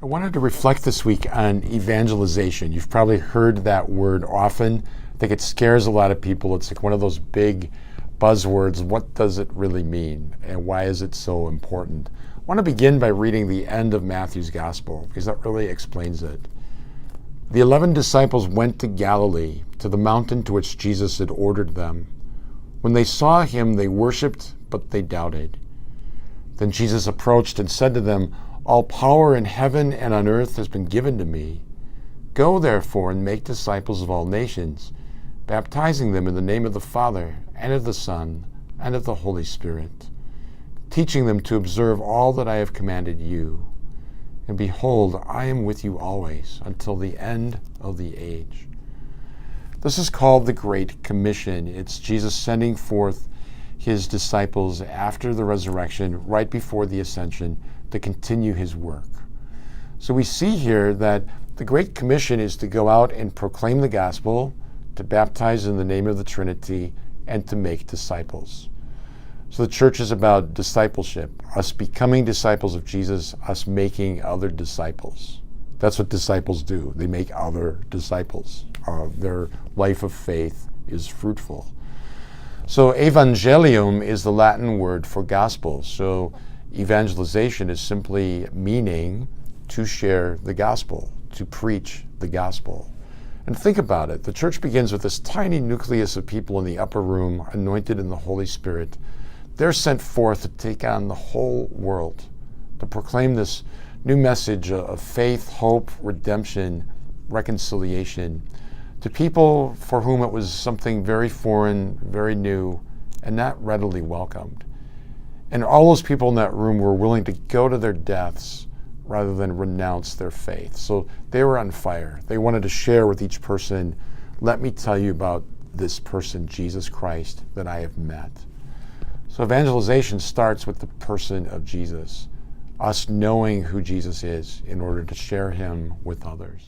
I wanted to reflect this week on evangelization. You've probably heard that word often. I think it scares a lot of people. It's like one of those big buzzwords. What does it really mean? And why is it so important? I want to begin by reading the end of Matthew's gospel, because that really explains it. The 11 disciples went to Galilee, to the mountain to which Jesus had ordered them. When they saw him, they worshipped, but they doubted. Then Jesus approached and said to them, "All power in heaven and on earth has been given to me. Go, therefore, and make disciples of all nations, baptizing them in the name of the Father, and of the Son, and of the Holy Spirit, teaching them to observe all that I have commanded you. And behold, I am with you always, until the end of the age." This is called the Great Commission. It's Jesus sending forth his disciples after the resurrection, right before the ascension, to continue his work. So we see here that the Great Commission is to go out and proclaim the gospel, to baptize in the name of the Trinity, and to make disciples. So the church is about discipleship, us becoming disciples of Jesus, us making other disciples. That's what disciples do. They make other disciples. Their life of faith is fruitful. So evangelium is the Latin word for gospel. So evangelization is simply meaning to share the gospel, to preach the gospel. And think about it. The church begins with this tiny nucleus of people in the upper room, anointed in the Holy Spirit. They're sent forth to take on the whole world, to proclaim this new message of faith, hope, redemption, reconciliation, to people for whom it was something very foreign, very new, and not readily welcomed. And all those people in that room were willing to go to their deaths rather than renounce their faith. So they were on fire. They wanted to share with each person, let me tell you about this person, Jesus Christ, that I have met. So evangelization starts with the person of Jesus, us knowing who Jesus is in order to share him with others.